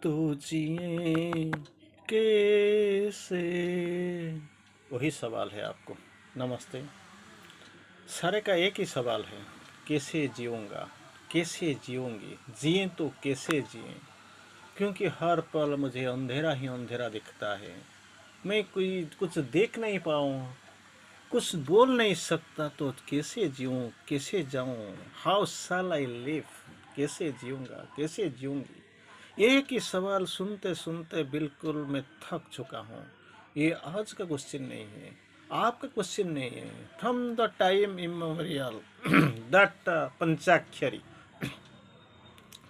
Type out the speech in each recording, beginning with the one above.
तो जिए कैसे। वही सवाल है आपको। नमस्ते। सारे का एक ही सवाल है, कैसे जीऊँगा, कैसे जीऊँगी, जिए तो कैसे जिए। क्योंकि हर पल मुझे अंधेरा ही अंधेरा दिखता है। मैं कोई कुछ देख नहीं पाऊँ, कुछ बोल नहीं सकता, तो कैसे जीऊँ, कैसे जाऊँ। हाउ शैल आई लिव, कैसे जीऊँगा, कैसे जीऊँगी। एक ही सवाल सुनते सुनते बिल्कुल मैं थक चुका हूँ। ये आज का क्वेश्चन नहीं है, आपका क्वेश्चन नहीं है। From the time immemorial that पंचाक्षरी,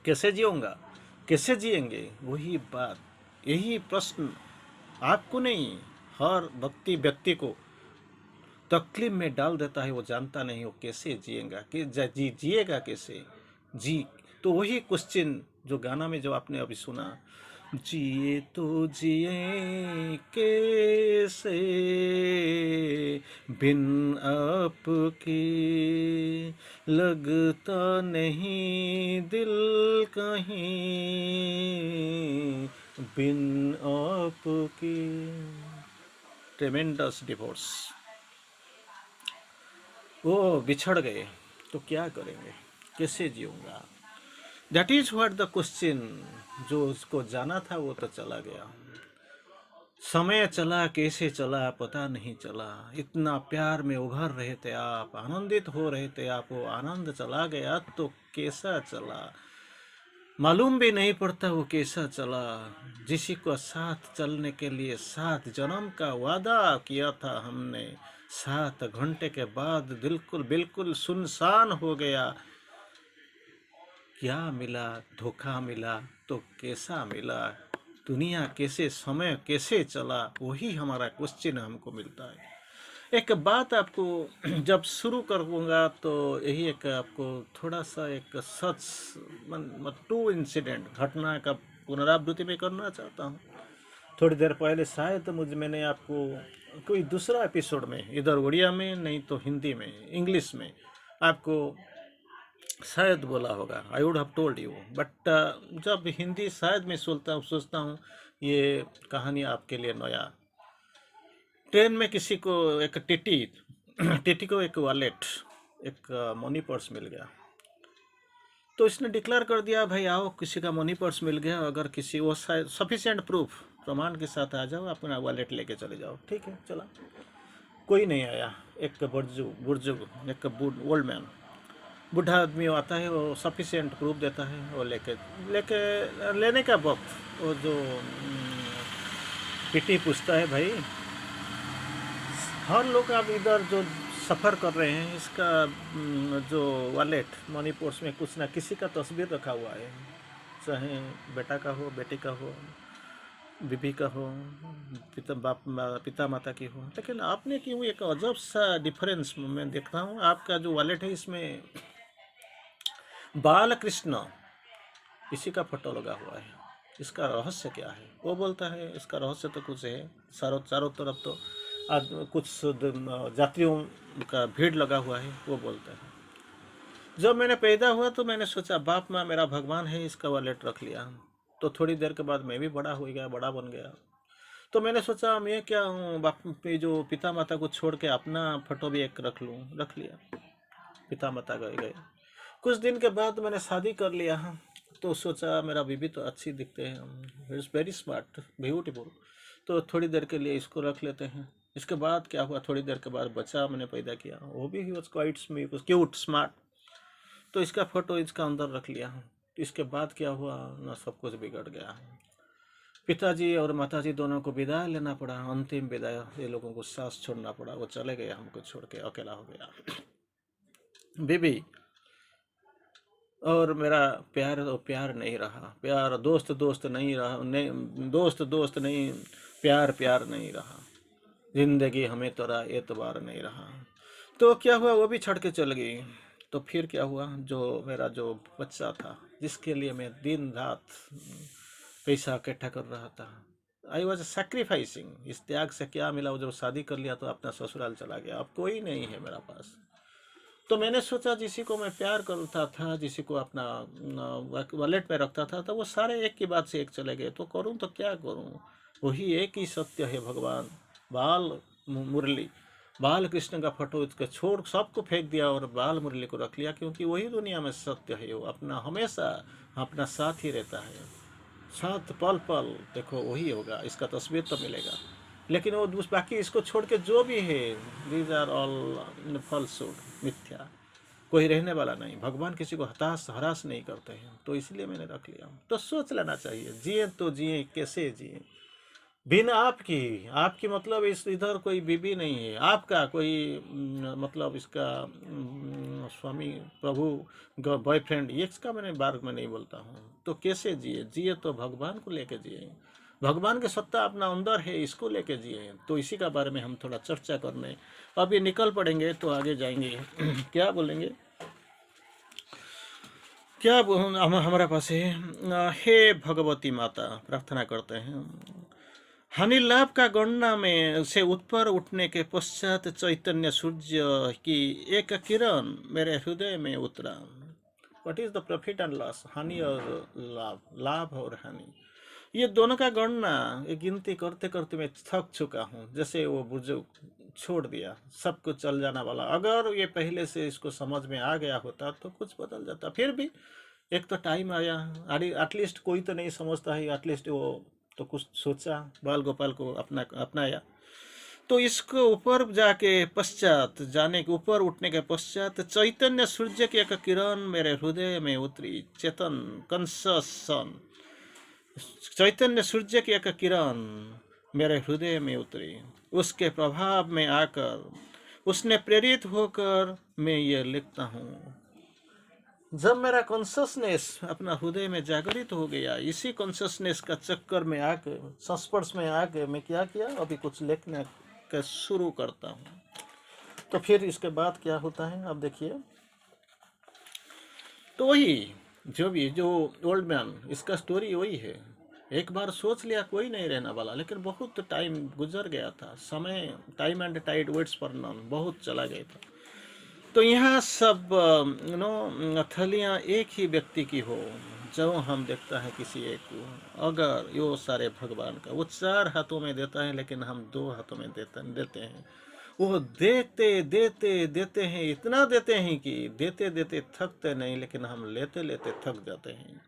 कैसे जीऊँगा, कैसे जिएंगे, वही बात, यही प्रश्न आपको नहीं, हर व्यक्ति को तकलीफ में डाल देता है। वो जानता नहीं वो कैसे जिएगा, कि जिएगा कैसे। जी, तो वही क्वेश्चन जो गाना में जो आपने अभी सुना, जिए तो जिए कैसे बिन आपके, लगता नहीं दिल कहीं बिन आपके। ट्रेमेंडस डिवोर्स। वो बिछड़ गए तो क्या करेंगे, कैसे जीऊँगा। That is what the question. जो उसको जाना था वो तो चला गया। समय चला कैसे चला पता नहीं चला। इतना प्यार में उभर रहे थे आप, आनंदित हो रहे थे आप, वो आनंद चला गया तो कैसा चला मालूम भी नहीं पड़ता वो कैसा चला। जिसी को साथ चलने के लिए 7 जन्म का वादा किया था हमने, 7 घंटे के बाद बिल्कुल बिल्कुल सुनसान हो गया। क्या मिला, धोखा मिला तो कैसा मिला, दुनिया कैसे, समय कैसे चला, वही हमारा क्वेश्चन हमको मिलता है। एक बात आपको जब शुरू करूँगा तो यही एक आपको थोड़ा सा एक सच टू इंसिडेंट घटना का पुनरावृत्ति में करना चाहता हूँ। थोड़ी देर पहले शायद मैंने आपको कोई दूसरा एपिसोड में, इधर उड़िया में नहीं तो हिंदी में, इंग्लिश में आपको शायद बोला होगा। I would have told you, but जब हिंदी शायद मैं सोचता हूँ ये कहानी आपके लिए नया। ट्रेन में किसी को एक टीटी टीटी को एक वॉलेट, एक मनी पर्स मिल गया। तो इसने डिक्लेयर कर दिया, भाई आओ किसी का मनी पर्स मिल गया, अगर किसी वो सफिशिएंट प्रूफ प्रमाण के साथ आ जाओ, अपना वॉलेट लेके चले जाओ। ठीक है, चला। कोई नहीं आया। एक बुजुर्ग एक ओल्ड मैन, बूढ़ा आदमी आता है, वो सफिशिएंट प्रूफ देता है, वो लेके लेके लेने का वक्त वो जो पीटी पूछता है, भाई हर लोग आप इधर जो सफ़र कर रहे हैं, इसका जो वॉलेट मनी पर्स में कुछ ना किसी का तस्वीर रखा हुआ है, चाहे बेटा का हो, बेटी का हो, बीबी का हो, पिता माता की हो। लेकिन आपने क्यों एक अजब सा डिफरेंस मैं देख रहा हूँ। आपका जो वॉलेट है इसमें बाल कृष्ण इसी का फोटो लगा हुआ है। इसका रहस्य क्या है? वो बोलता है इसका रहस्य तो कुछ है, चारों चारों तरफ तो आज कुछ जातियों का भीड़ लगा हुआ है, वो बोलता है। जब मैंने पैदा हुआ तो मैंने सोचा बाप माँ मेरा भगवान है, इसका वॉलेट रख लिया। तो थोड़ी देर के बाद मैं भी बड़ा हो गया, बड़ा बन गया। तो मैंने सोचा मैं क्या हूँ, बाप पे जो पिता माता को छोड़ के अपना फोटो भी एक रख लूँ, रख लिया। पिता माता गए। कुछ दिन के बाद मैंने शादी कर लिया। तो सोचा मेरा बीबी तो अच्छी दिखते हैं, इट्स वेरी स्मार्ट ब्यूटीफुल, तो थोड़ी देर के लिए इसको रख लेते हैं। इसके बाद क्या हुआ, थोड़ी देर के बाद बच्चा मैंने पैदा किया, वो भी वॉज क्वाइट क्यूट स्मार्ट। तो इसका फोटो इसका अंदर रख लिया। तो इसके बाद क्या हुआ ना, सब कुछ बिगड़ गया। पिताजी और माताजी दोनों को विदाई लेना पड़ा, अंतिम विदाई। ये लोगों को सास छोड़ना पड़ा, वो चले गए, हमको छोड़ के अकेला हो गया। बीबी और मेरा प्यार तो प्यार नहीं रहा, प्यार दोस्त दोस्त नहीं रहा, नहीं दोस्त दोस्त नहीं, प्यार प्यार नहीं रहा, जिंदगी हमें तेरा एतबार नहीं रहा। तो क्या हुआ, वो भी छड़ के चल गई। तो फिर क्या हुआ, जो मेरा जो बच्चा था, जिसके लिए मैं दिन रात पैसा इकट्ठा कर रहा था, आई वॉज सेक्रीफाइसिंग, इस त्याग से क्या मिला, वो जब शादी कर लिया तो अपना ससुराल चला गया। अब कोई नहीं है मेरा पास। तो मैंने सोचा जिसी को मैं प्यार करता था, जिसी को अपना वॉलेट में रखता था, तो वो सारे एक की बात से एक चले गए। तो करूं तो क्या करूं? वही एक ही सत्य है भगवान। बाल मुरली, बाल कृष्ण का फोटो इसके छोड़ सबको फेंक दिया और बाल मुरली को रख लिया, क्योंकि वही दुनिया में सत्य है। वो अपना हमेशा अपना साथ ही रहता है, साथ पल पल देखो वही होगा, इसका तस्वीर तो मिलेगा। लेकिन वो बाकी इसको छोड़ के जो भी है, दीज आर ऑल फॉल्सहुड, मिथ्या। कोई रहने वाला नहीं। भगवान किसी को हताश हरास नहीं करते हैं, तो इसलिए मैंने रख लिया। तो सोच लेना चाहिए, जिए तो जिए, कैसे जिए बिन आपकी। आपकी मतलब इस इधर कोई बीबी नहीं है, आपका कोई मतलब इसका स्वामी प्रभु बॉयफ्रेंड, ये इसका मैंने बार में नहीं बोलता हूँ। तो कैसे जिए? जिए तो भगवान को लेके जिए, भगवान की सत्ता अपना अंदर है, इसको लेके जिए। तो इसी का बारे में हम थोड़ा चर्चा करने अभी निकल पड़ेंगे, तो आगे जाएंगे। क्या बोलेंगे, क्या हमारे पास है? हे भगवती माता, प्रार्थना करते हैं। हानि लाभ का गणना में से ऊपर उठने के पश्चात चैतन्य सूर्य की एक किरण मेरे हृदय में उतरा। What is the profit and loss? हानि और लाभ, लाभ और हानि, ये दोनों का गणना ये गिनती करते करते मैं थक चुका हूँ। जैसे वो बुजुर्ग छोड़ दिया, सब कुछ चल जाना वाला। अगर ये पहले से इसको समझ में आ गया होता तो कुछ बदल जाता। फिर भी एक तो टाइम आया, एटलीस्ट कोई तो नहीं समझता है, एटलीस्ट वो तो कुछ सोचा, बाल गोपाल को अपनाया। तो इसको ऊपर जाके पश्चात जाने के ऊपर उठने के पश्चात चैतन्य सूर्य की एक किरण मेरे हृदय में उतरी। चेतन कंसन, चैतन्य सूर्य की एक किरण मेरे हृदय में उतरी। उसके प्रभाव में आकर, उसने प्रेरित होकर मैं ये लिखता हूँ। जब मेरा कॉन्शसनेस अपना हृदय में जागृत हो गया, इसी कॉन्शसनेस का चक्कर में आके, संस्पर्श में आके मैं क्या किया, अभी कुछ लिखने का शुरू करता हूँ। तो फिर इसके बाद क्या होता है अब देखिए। तो वही जो भी जो ओल्ड मैन, इसका स्टोरी वही है। एक बार सोच लिया कोई नहीं रहने वाला, लेकिन बहुत टाइम गुजर गया था, समय, time and tide waits for none, बहुत चला गया था। तो यहाँ सब थलियाँ एक ही व्यक्ति की हो, जब हम देखता है किसी एक को, अगर यो सारे भगवान का, वो चार हाथों में देता है लेकिन हम दो हाथों में देते हैं। वो देते देते देते हैं, इतना देते हैं कि देते देते थकते नहीं, लेकिन हम लेते लेते थक जाते हैं।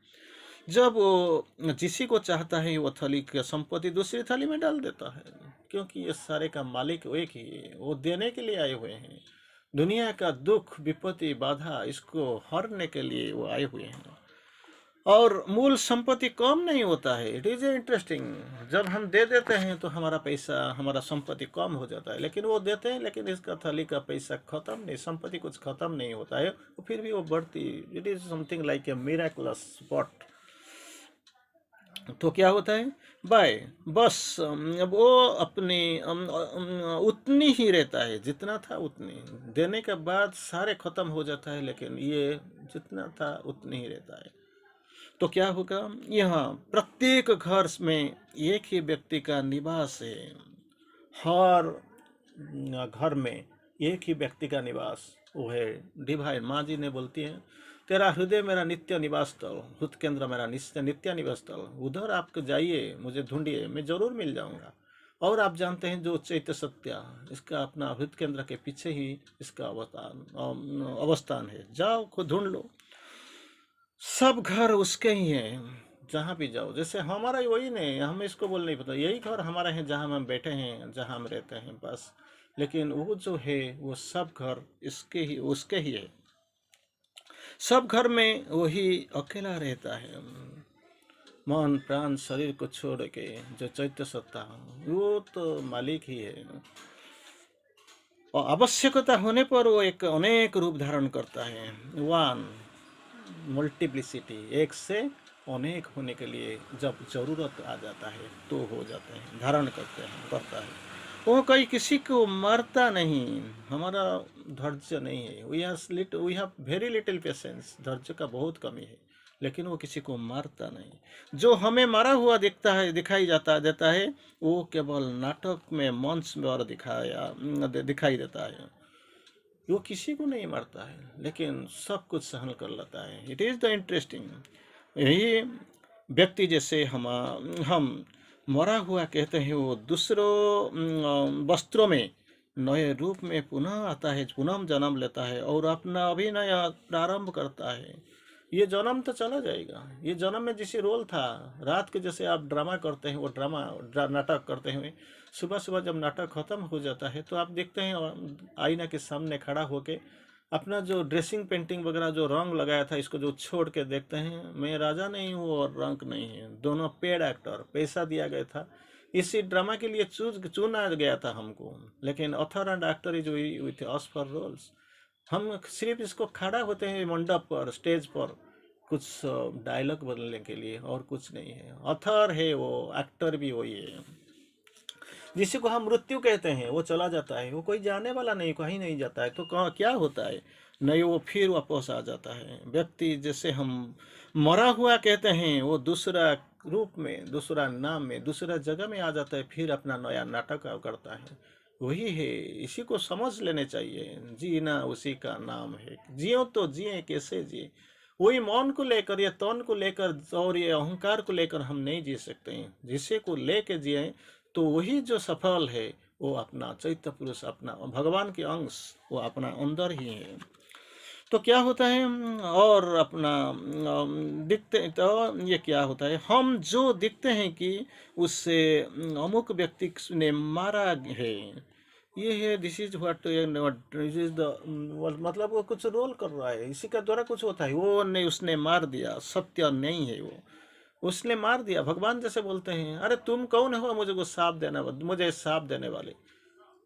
जब वो जिसी को चाहता है वो थली की संपत्ति दूसरी थाली में डाल देता है, क्योंकि ये सारे का मालिक एक ही है, वो देने के लिए आए हुए हैं। दुनिया का दुख विपत्ति बाधा इसको हरने के लिए वो आए हुए हैं। और मूल संपत्ति कम नहीं होता है। इट इज इंटरेस्टिंग, जब हम दे देते हैं तो हमारा पैसा, हमारा संपत्ति कम हो जाता है, लेकिन वो देते हैं, लेकिन इसका थली का पैसा खत्म नहीं, संपत्ति कुछ खत्म नहीं होता है, फिर भी वो बढ़ती। It is something like a miraculous spot. तो क्या होता है, बाय बस वो अपनी उतनी ही रहता है, जितना था उतनी, देने के बाद सारे खत्म हो जाता है, लेकिन ये जितना था उतनी ही रहता है। तो क्या होगा, यहाँ प्रत्येक घर में एक ही व्यक्ति का निवास है। हर घर में एक ही व्यक्ति का निवास, वो है डिवाइन। माँ जी ने बोलती हैं, तेरा हृदय मेरा नित्य निवास स्थल, हृदय केंद्र मेरा नित्य निवास स्थल, उधर आप जाइए, मुझे ढूंढिए, मैं जरूर मिल जाऊंगा। और आप जानते हैं जो चैत्य सत्या, इसका अपना हृदय केंद्र के पीछे ही इसका अवस्थान है, जाओ खुद ढूंढ लो। सब घर उसके ही हैं, जहाँ भी जाओ। जैसे हमारा वही नहीं, हमें इसको बोल नहीं पता, यही घर हमारा है जहाँ हम बैठे हैं, जहाँ हम रहते हैं, बस। लेकिन वो जो है वो सब घर इसके ही, उसके ही है। सब घर में वही अकेला रहता है, मन प्राण शरीर को छोड़ के जो चैत्य सत्ता, वो तो मालिक ही है। और आवश्यकता होने पर वो एक अनेक रूप धारण करता है। वन मल्टीप्लिसिटी, एक से अनेक होने के लिए जब जरूरत आ जाता है तो हो जाते हैं, धारण करता है। वो कहीं किसी को मारता नहीं। हमारा धैर्य नहीं है, we have very little patience, धैर्य का बहुत कमी है। लेकिन वो किसी को मारता नहीं। जो हमें मारा हुआ दिखता है, दिखाई देता है, वो केवल नाटक में, मंच में और दिखाई देता है। वो किसी को नहीं मारता है लेकिन सब कुछ सहन कर लेता है। It is the interesting. यही व्यक्ति जैसे हम मरा हुआ कहते हैं, वो दूसरों वस्त्रों में नए रूप में पुनः आता है, पुनः जन्म लेता है और अपना अभिनय प्रारंभ करता है। ये जन्म तो चला जाएगा। ये जन्म में जैसे रोल था, रात के जैसे आप ड्रामा करते हैं, वो नाटक करते हैं, सुबह सुबह जब नाटक खत्म हो जाता है तो आप देखते हैं आईना के सामने खड़ा होके अपना जो ड्रेसिंग पेंटिंग वगैरह जो रंग लगाया था, इसको जो छोड़ के देखते हैं, मैं राजा नहीं हूँ और रंग नहीं है। दोनों पेड एक्टर, पैसा दिया गया था, इसी ड्रामा के लिए चुना गया था हमको, लेकिन author and actor is with us for roles. हम सिर्फ इसको खड़ा होते हैं मंडप पर, स्टेज पर, कुछ डायलॉग बदलने के लिए, और कुछ नहीं है। ऑथर है वो, एक्टर भी वही है। जिसी को हम मृत्यु कहते हैं वो चला जाता है, वो कोई जाने वाला नहीं, कहीं नहीं जाता है। तो कहाँ क्या होता है, नहीं वो फिर वापस आ जाता है। व्यक्ति जैसे हम मरा हुआ कहते हैं, वो दूसरा रूप में, दूसरा नाम में, दूसरा जगह में आ जाता है, फिर अपना नया नाटक करता है। वही है, इसी को समझ लेने चाहिए। जीना उसी का नाम है। जियो तो जिए, कैसे जिए, वही मौन को लेकर, ये तन को लेकर और ये अहंकार को लेकर हम नहीं जी सकते हैं। जिसे को लेके जिए तो वही जो सफल है, वो अपना चैत्य पुरुष, अपना भगवान के अंश, वो अपना अंदर ही है। तो क्या होता है, और अपना दिखते तो ये क्या होता है, हम जो दिखते हैं कि उससे अमुक व्यक्ति ने मारा है, ये है, this is what, this is the, मतलब वो कुछ रोल कर रहा है, इसी का द्वारा कुछ होता है। वो नहीं, उसने मार दिया, सत्य नहीं है वो, उसने मार दिया। भगवान जैसे बोलते हैं, अरे तुम कौन हो मुझे को साप देने, मुझे साप देने वाले।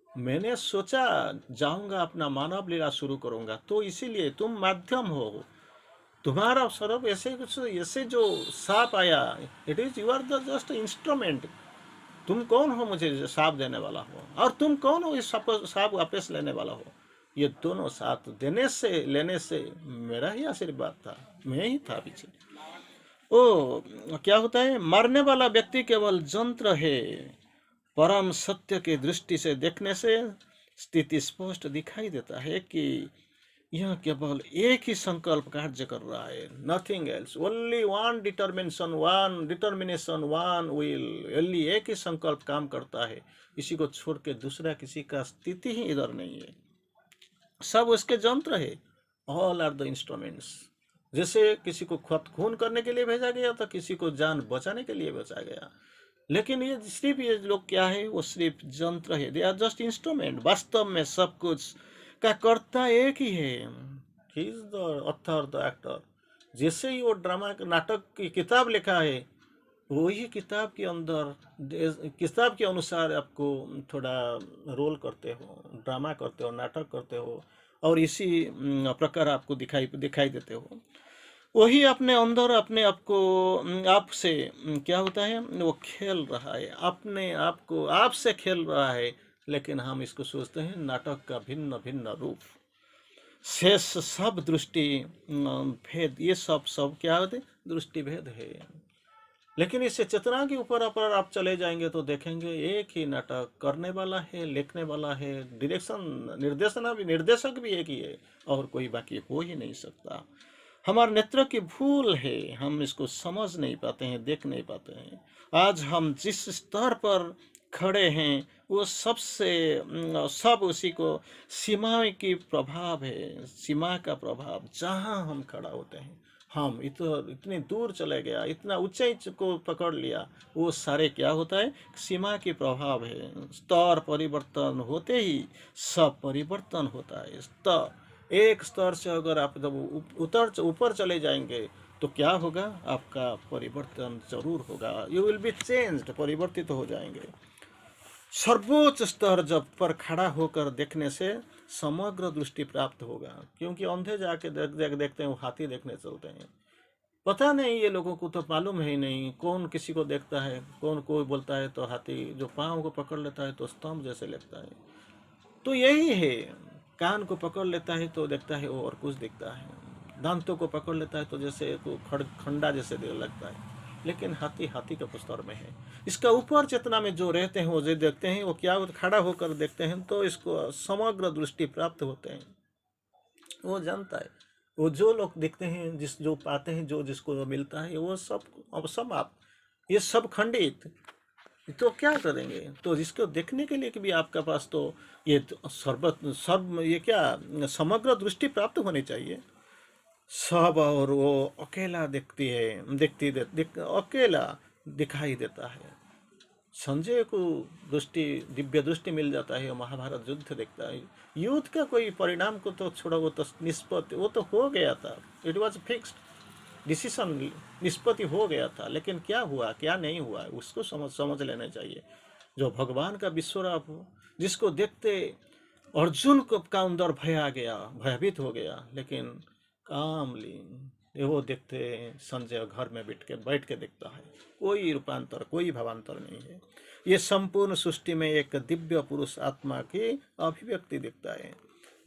मैंने सोचा जाऊंगा अपना मानव लीला शुरू करूंगा, तो इसीलिए तुम माध्यम हो। तुम्हारा स्वरूप ऐसे कुछ, ऐसे जो साप आया, it is you are the just instrument. तुम कौन हो मुझे साप देने वाला हो, और तुम कौन हो इस साप वापस लेने वाला हो। ये दोनों साथ देने से लेने से मेरा ही आशीर्वाद था, मैं ही था पीछे। ओ क्या होता है, मरने वाला व्यक्ति केवल यंत्र है। परम सत्य की दृष्टि से देखने से स्थिति स्पष्ट दिखाई देता है कि यह केवल एक ही संकल्प कार्य कर रहा है, nothing else, only one determination, one will, only एक ही संकल्प काम करता है। इसी को छोड़ के दूसरा किसी का स्थिति ही इधर नहीं है। सब उसके यंत्र है, ऑल आर द इंस्ट्रूमेंट्स। जैसे किसी को खून करने के लिए भेजा गया तो किसी को जान बचाने के लिए भेजा गया, लेकिन ये सिर्फ, ये लोग क्या है, वो सिर्फ यंत्र है, दे आर जस्ट इंस्ट्रूमेंट। वास्तव में सब कुछ का कर्ता एक ही है, he is the author, the actor. जैसे ही वो ड्रामा नाटक की किताब लिखा है, वही किताब के अंदर, किताब के अनुसार आपको थोड़ा रोल करते हो, ड्रामा करते हो, नाटक करते हो, और इसी प्रकार आपको दिखाई देते हो। वही अपने अंदर अपने आप को, आपसे क्या होता है, वो खेल रहा है, अपने आप को आपसे खेल रहा है। लेकिन हम इसको सोचते हैं नाटक का भिन्न भिन्न रूप, शेष सब दृष्टि भेद, ये सब क्या होते, दृष्टि भेद है। लेकिन इससे चेतना के ऊपर अपर आप चले जाएंगे तो देखेंगे एक ही नाटक करने वाला है, लिखने वाला है, निर्देशक भी एक ही है, और कोई बाकी हो ही नहीं सकता। हमारे नेत्र की भूल है, हम इसको समझ नहीं पाते हैं, देख नहीं पाते हैं। आज हम जिस स्तर पर खड़े हैं, वो सबसे सब उसी को, सीमा की प्रभाव है, सीमा का प्रभाव। जहाँ हम खड़ा होते हैं, हम इतनी दूर चले गया, इतना ऊंचाई को पकड़ लिया, वो सारे क्या होता है, सीमा के प्रभाव है। स्तर परिवर्तन होते ही सब परिवर्तन होता है। स्तर, एक स्तर से अगर आप जब ऊपर चले जाएंगे तो क्या होगा, आपका परिवर्तन जरूर होगा, यू विल बी चेंज्ड, परिवर्तित हो जाएंगे। सर्वोच्च स्तर जब पर खड़ा होकर देखने से समग्र दृष्टि प्राप्त होगा। क्योंकि अंधे जाके देखते हैं, वो हाथी देखने चलते हैं। पता नहीं, ये लोगों को तो मालूम है ही नहीं, कौन किसी को देखता है, कौन कोई बोलता है तो हाथी जो पाँव को पकड़ लेता है तो स्तंभ जैसे लगता है। तो यही है, कान को पकड़ लेता है तो देखता है वो और कुछ दिखता है, दांतों को पकड़ लेता है तो जैसे खंडा जैसे लगता है। लेकिन हाथी हाथी के स्तर में है। इसका ऊपर चेतना में जो रहते हैं, वो जो देखते हैं, वो क्या खड़ा होकर देखते हैं तो इसको समग्र दृष्टि प्राप्त होते हैं। वो जानता है। वो जो लोग देखते हैं, जिस जो पाते हैं, जो जिसको मिलता है, वो सब अब सब आप ये सब खंडित, तो क्या करेंगे? तो इसको देखने के लिए कि भी आपका पास तो ये तो सर्व ये क्या समग्र दृष्टि प्राप्त होनी चाहिए। सब और वो अकेला अकेला दिखाई देता है। संजय को दृष्टि, दिव्य दृष्टि मिल जाता है, महाभारत युद्ध देखता है। युद्ध का कोई परिणाम को तो छोड़ो, वो तो निष्पत्ति, वो तो हो गया था, इट वॉज फिक्स्ड डिसीजन, निष्पत्ति हो गया था। लेकिन क्या हुआ क्या नहीं हुआ उसको समझ लेना चाहिए। जो भगवान का विश्वरूप हो, जिसको देखते अर्जुन को का अंदर भय आ गया, भयभीत हो गया, लेकिन कामली ये वो देखते संजय घर में बैठ के देखता है, कोई रूपांतर, कोई भावांतर नहीं है। ये संपूर्ण सृष्टि में एक दिव्य पुरुष आत्मा की अभिव्यक्ति दिखता है,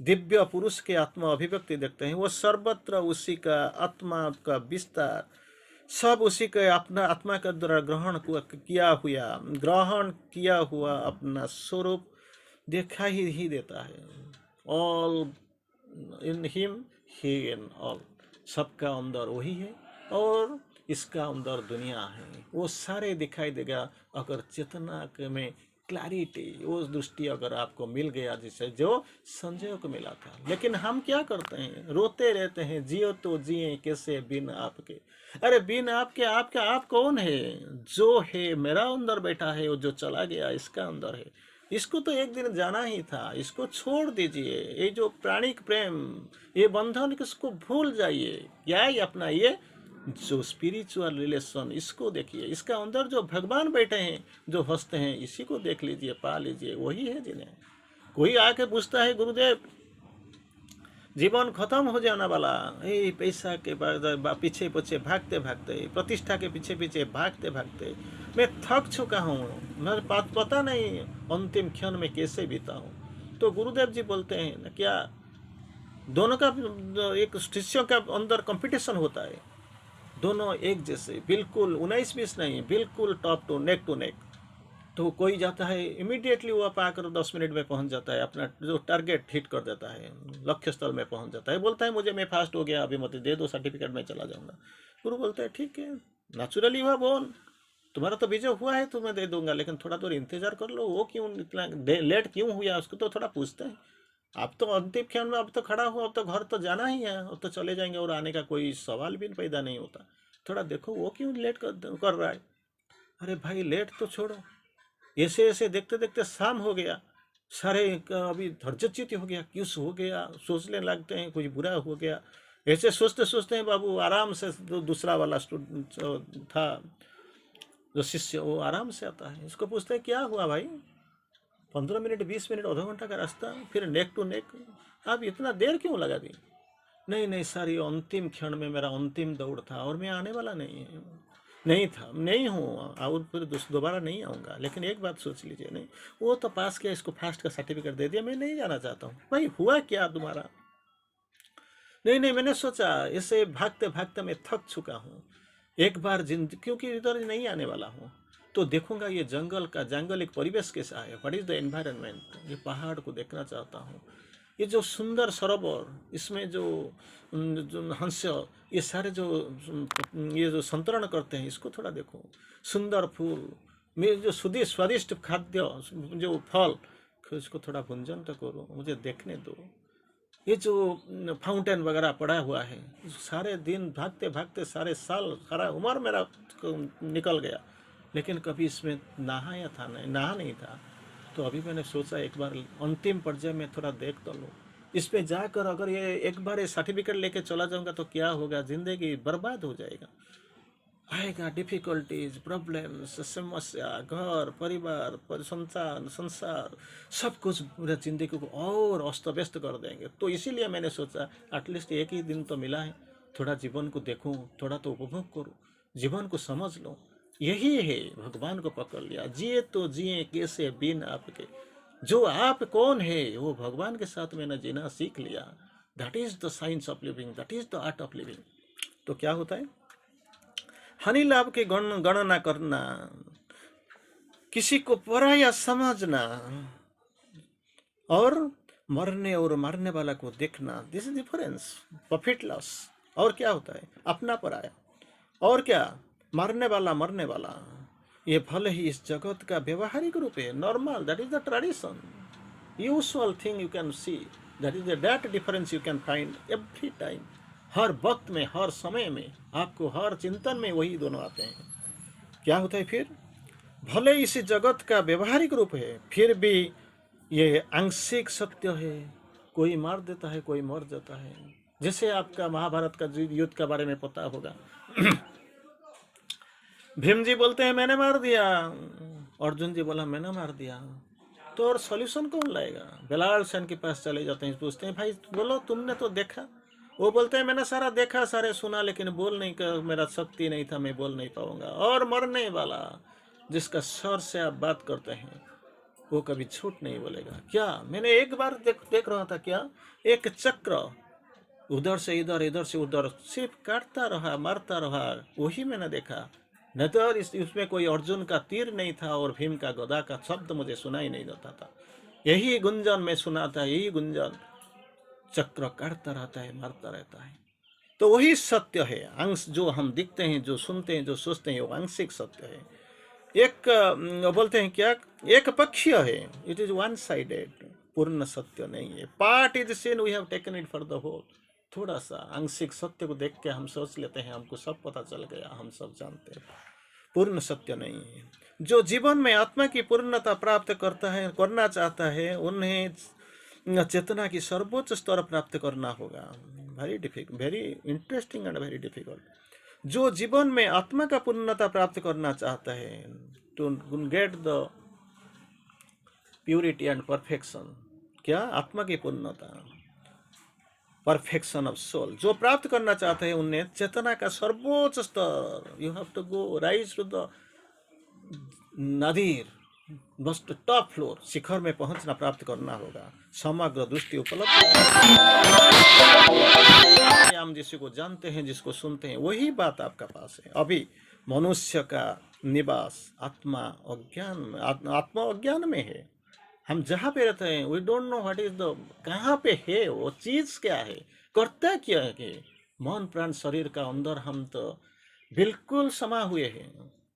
दिव्य पुरुष के आत्मा अभिव्यक्ति देखते हैं। वो सर्वत्र उसी का आत्मा का विस्तार, सब उसी के अपना आत्मा का द्वारा ग्रहण किया हुआ अपना स्वरूप दिखाई ही देता है। All in him he in all, सबका अंदर वही है और इसका अंदर दुनिया है, वो सारे दिखाई देगा अगर चेतना में क्लैरिटी, वो दृष्टि अगर आपको मिल गया, जिसे जो संजय को मिला था। लेकिन हम क्या करते हैं, रोते रहते हैं, जियो तो जिए कैसे बिन आपके। अरे बिन आपके, आपका आप कौन है? जो है मेरा अंदर बैठा है, वो जो चला गया इसका अंदर है। इसको तो एक दिन जाना ही था, इसको छोड़ दीजिए। ये जो प्राणिक प्रेम, ये बंधन, किसको भूल जाइए। क्या ही अपना ये जो स्पिरिचुअल रिलेशन, इसको देखिए, इसका अंदर जो भगवान बैठे हैं, जो हंसते हैं, इसी को देख लीजिए, पा लीजिए, वही है। जिन्हें कोई आके पूछता है गुरुदेव जीवन खत्म हो जाने वाला, ये पैसा के पीछे पीछे भागते भागते, प्रतिष्ठा के पीछे पीछे भागते भागते मैं थक चुका हूँ, मेरे पास पता नहीं अंतिम क्षण में कैसे बीताऊं। तो गुरुदेव जी बोलते हैं ना, क्या दोनों का एक शिष्यों का अंदर कंपटीशन होता है, दोनों एक जैसे, बिल्कुल 19-20 नहीं, बिल्कुल टॉप टू नेक। तो कोई जाता है इमीडिएटली, वो पाकर 10 मिनट में पहुंच जाता है, अपना जो टारगेट हिट कर देता है, लक्ष्य स्थल में पहुंच जाता है, बोलता है मुझे, मैं फास्ट हो गया, अभी मत दे दो सर्टिफिकेट, मैं चला जाऊंगा। गुरु बोलते हैं ठीक है, नेचुरली हुआ बोल, तुम्हारा तो विजय हुआ है तो मैं दे दूंगा, लेकिन थोड़ा देर इंतजार कर लो, वो क्यों इतना लेट क्यों हुआ, उसको तो थोड़ा पूछते हैं। आप तो अंतिम क्षण में, अब तो खड़ा हो, अब तो घर तो जाना ही है, अब तो चले जाएंगे और आने का कोई सवाल भी पैदा नहीं होता। थोड़ा देखो वो क्यों लेट कर रहा है। अरे भाई लेट तो छोड़ो, ऐसे ऐसे देखते देखते शाम हो गया, सारे अभी धैर्यच्युत हो गया, क्यों हो गया, सोचने लगते हैं कुछ बुरा हो गया। ऐसे सोचते सोचते हैं बाबू आराम से दूसरा वाला स्टूडेंट था, जो शिष्य, वो आराम से आता है, इसको पूछते हैं क्या हुआ भाई, 15 मिनट 20 मिनट आधा घंटा का रास्ता, फिर नेक टू नेक, आप इतना देर क्यों लगा दी? नहीं नहीं सर, ये अंतिम क्षण में मेरा अंतिम दौड़ था और मैं आने वाला नहीं था, नहीं हूँ, और फिर दोबारा नहीं आऊँगा। लेकिन एक बात सोच लीजिए, नहीं वो तो पास किया, इसको फास्ट का सर्टिफिकेट दे दिया, मैं नहीं जाना चाहता हूँ। भाई हुआ क्या तुम्हारा? नहीं नहीं, मैंने सोचा इसे भागते भागते मैं थक चुका हूँ, एक बार क्योंकि इधर नहीं आने वाला हूँ, तो देखूंगा ये जंगल एक परिवेश कैसा है, व्हाट इज द एनवायरनमेंट, ये पहाड़ को देखना चाहता हूँ, ये जो सुंदर सरोवर, इसमें जो हंस, ये सारे जो ये जो संतरण करते हैं, इसको थोड़ा देखो, सुंदर फूल, मेरे जो स्वादिष्ट खाद्य, जो फल, इसको थोड़ा भुंजन तो करो, मुझे देखने दो। ये जो फाउंटेन वगैरह पड़ा हुआ है, सारे दिन भागते भागते, सारे साल, सारा उम्र मेरा निकल गया, लेकिन कभी इसमें नहा नहीं था। तो अभी मैंने सोचा एक बार अंतिम पर्याय में थोड़ा देख तो लो, इस पे जाकर अगर ये एक बार ये सर्टिफिकेट लेके चला जाऊंगा तो क्या होगा, जिंदगी बर्बाद हो जाएगा, आएगा डिफिकल्टीज, प्रॉब्लम्स, समस्या, घर परिवार, संसार, सब कुछ पूरा जिंदगी को और अस्त व्यस्त कर देंगे। तो इसीलिए मैंने सोचा एटलीस्ट एक ही दिन तो मिला है, थोड़ा जीवन को देखूं, थोड़ा तो उपभोग करूं, जीवन को समझ लो। यही है, भगवान को पकड़ लिया, जिए तो जिए कैसे बिन आपके। जो आप कौन है, वो भगवान के साथ मैंने जीना सीख लिया। That is the science of living, that is the art of living. तो क्या होता है, हानि लाभ की गणना करना, किसी को पराया समझना, और मरने और मारने वाला को देखना, this is difference, profit loss. और क्या होता है? अपना पराया। और क्या? मारने वाला मरने वाला, ये भले ही इस जगत का व्यवहारिक रूप है, normal, that is the tradition, usual thing you can see, that is that difference you can find every time. हर वक्त में, हर समय में, आपको हर चिंतन में वही दोनों आते हैं। क्या होता है फिर? भले इसी जगत का व्यवहारिक रूप है, फिर भी ये आंशिक सत्य है। कोई मार देता है, कोई मर जाता है। जैसे आपका महाभारत का युद्ध के बारे में पता होगा। भीम जी बोलते हैं मैंने मार दिया, अर्जुन जी बोला मैंने मार दिया, तो और सॉल्यूशन कौन लाएगा? बेलाल सेन के पास चले जाते हैं, पूछते हैं भाई बोलो तुमने तो देखा। वो बोलते हैं मैंने सारा देखा, सारे सुना, लेकिन बोल नहीं कर, मेरा शक्ति नहीं था, मैं बोल नहीं पाऊंगा। और मरने वाला जिसका सर से आप बात करते हैं वो कभी झूठ नहीं बोलेगा। क्या मैंने एक बार देख रहा था, क्या एक चक्र उधर से इधर, इधर से उधर सिर्फ काटता रहा, मारता रहा, वही मैंने देखा। न तो इसमें कोई अर्जुन का तीर नहीं था और भीम का गदा का शब्द मुझे सुनाई नहीं देता था। यही गुंजन मैं सुना था, यही गुंजन। चक्र काटता रहता है, मारता रहता है। तो वही सत्य है। अंश जो हम दिखते हैं, जो सुनते हैं, जो सोचते हैं, वो आंशिक सत्य है। एक बोलते हैं क्या, एक पक्षीय है, इट इज वन साइडेड, पूर्ण सत्य नहीं है। Part is seen, we have taken it for the whole. थोड़ा सा आंशिक सत्य को देख के हम सोच लेते हैं हमको सब पता चल गया, हम सब जानते हैं। पूर्ण सत्य नहीं है। जो जीवन में आत्मा की पूर्णता प्राप्त करता है, करना चाहता है, उन्हें चेतना की सर्वोच्च स्तर प्राप्त करना होगा। Very interesting and very difficult. जो जीवन में आत्मा का पूर्णता प्राप्त करना चाहता है, to get the purity and perfection, क्या आत्मा की पूर्णता, परफेक्शन ऑफ सोल जो प्राप्त करना चाहते हैं, उन्हें चेतना का सर्वोच्च स्तर, you have to go rise to the nadir, बस टॉप फ्लोर, शिखर में पहुंचना प्राप्त करना होगा। समग्र दृष्टि उपलब्ध, हम जिसको जानते हैं, जिसको सुनते हैं, वही बात आपका पास है। अभी मनुष्य का निवास आत्मा अज्ञान, आत्मा अज्ञान में है। हम जहाँ पे रहते हैं, we don't know what is the, कहाँ पे है वो चीज, क्या है, करता क्या है कि मन प्राण शरीर का अंदर हम तो बिल्कुल समा हुए हैं।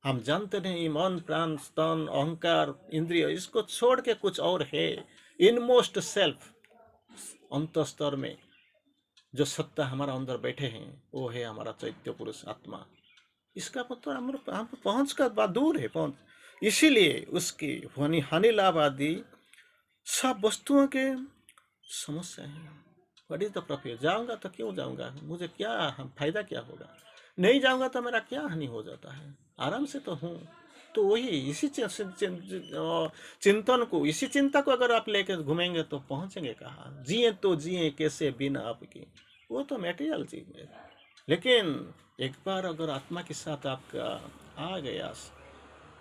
हम जानते नहीं मन प्राण स्तन अहंकार इंद्रिय, इसको छोड़ के कुछ और है। इनमोस्ट सेल्फ, अंतस्तर में जो सत्ता हमारा अंदर बैठे हैं, वो है हमारा चैत्य पुरुष आत्मा। इसका मतलब हम पहुंच का बात दूर है पहुंच। इसीलिए उसकी हानि लाभ आदि सब वस्तुओं के समस्या है। What is the profit? जाऊंगा तो क्यों जाऊंगा, मुझे क्या फायदा, क्या होगा? नहीं जाऊंगा तो मेरा क्या हानि हो जाता है? आराम से तो हूँ। तो वही इसी चिंतन को, इसी चिंता को अगर आप लेकर घूमेंगे तो पहुंचेंगे कहाँ? जिए तो जिए कैसे बिना आपकी, वो तो मटेरियल चीज है। लेकिन एक बार अगर आत्मा के साथ आपका आ गया,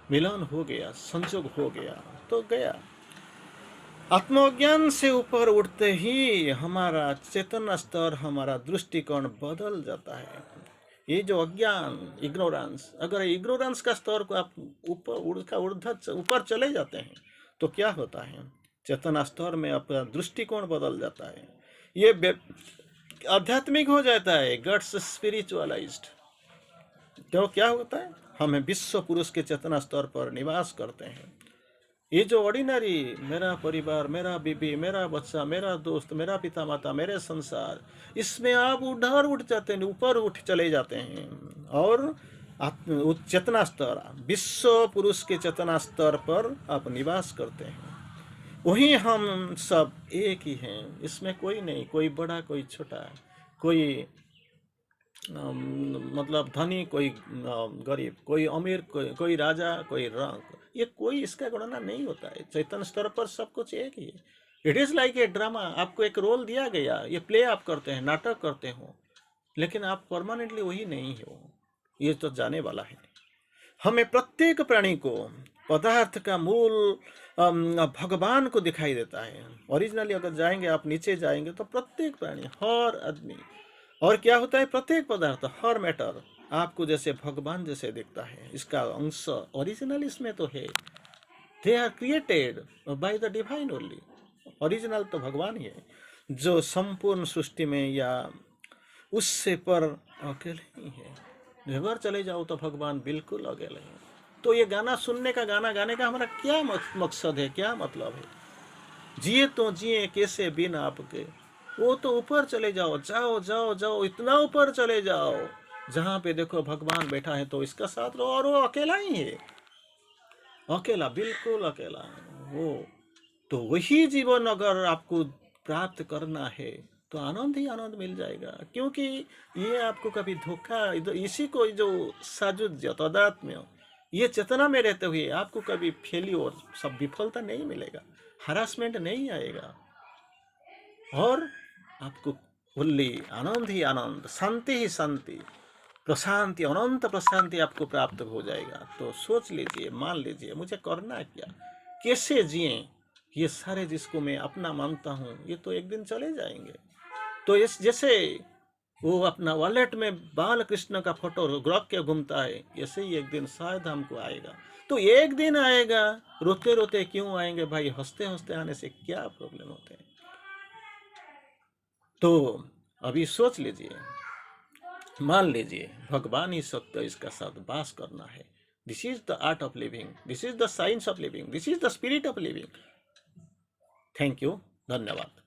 मिलन हो गया, संयोग हो गया, तो गया। आत्मज्ञान से ऊपर उठते ही हमारा चेतना स्तर, हमारा दृष्टिकोण बदल जाता है। ये जो अज्ञान, इग्नोरेंस, अगर इग्नोरेंस का स्तर को आप ऊपर चले जाते हैं तो क्या होता है? चेतना स्तर में आपका दृष्टिकोण बदल जाता है। ये आध्यात्मिक हो जाता है, गट्स स्पिरिचुअलाइज्ड। तो क्या होता है? हम विश्व पुरुष के चेतना स्तर पर निवास करते हैं। ये जो ऑर्डिनरी, मेरा परिवार, मेरा बीबी, मेरा बच्चा, मेरा दोस्त, मेरा पिता माता, मेरे संसार, इसमें आप उधर उठ जाते हैं, ऊपर उठ चले जाते हैं और चेतना स्तर, विश्व पुरुष के चेतना स्तर पर आप निवास करते हैं। वही हम सब एक ही हैं, इसमें कोई नहीं, कोई बड़ा कोई छोटा, कोई मतलब धनी कोई गरीब, कोई अमीर, कोई राजा, कोई रंक, ये कोई इसका गणना नहीं होता है। चैतन्य स्तर पर सब कुछ एक ही है। It is like a drama. आपको एक रोल दिया गया, ये प्ले आप करते हैं, नाटक करते हो, लेकिन आप परमानेंटली वही नहीं हो, ये तो जाने वाला है। हमें प्रत्येक प्राणी को पदार्थ का मूल भगवान को दिखाई देता है। ओरिजिनली अगर जाएंगे आप, नीचे जाएंगे तो प्रत्येक प्राणी, हर आदमी, और क्या होता है, प्रत्येक पदार्थ, हर मैटर आपको जैसे भगवान जैसे दिखता है। इसका अंश ओरिजिनल इसमें तो है। They are created by the divine only. Original तो भगवान ही है, जो संपूर्ण सृष्टि में या उससे पर अकेले ही है। घर चले जाओ तो भगवान बिल्कुल अकेले हैं। तो ये गाना सुनने का, गाना गाने का हमारा क्या मकसद है, क्या मतलब है? जिए तो जिए कैसे बिन आपके, वो तो ऊपर चले जाओ, जाओ जाओ जाओ, इतना ऊपर चले जाओ जहाँ पे देखो भगवान बैठा है तो इसका साथ लो, और वो अकेला ही है, अकेला, बिल्कुल अकेला है वो। तो वही जीवन अगर आपको प्राप्त करना है तो आनंद ही आनंद मिल जाएगा, क्योंकि ये आपको कभी धोखा, इसी को जो साजुज्य तदात्म्य, ये चेतना में रहते हुए आपको कभी फेल्योर, सब विफलता नहीं मिलेगा, हरासमेंट नहीं आएगा, और आपको फुल्ली आनंद ही आनंद, शांति ही शांति, प्रशांति, अनंत प्रशांति आपको प्राप्त हो जाएगा। तो सोच लीजिए, मान लीजिए, मुझे करना क्या, कैसे जिए, ये सारे जिसको मैं अपना मानता हूँ ये तो एक दिन चले जाएंगे। तो इस जैसे वो अपना वॉलेट में बाल कृष्ण का फोटो रख के घूमता है, ऐसे ही एक दिन शायद हमको आएगा। तो एक दिन आएगा, रोते रोते क्यों आएंगे भाई, हंसते हंसते आने से क्या प्रॉब्लम होते हैं? तो अभी सोच लीजिए, मान लीजिए भगवान ही सत्य, इसका साथ वास करना है। This is the art of living, this is the science of living, this is the spirit of living. Thank you, धन्यवाद।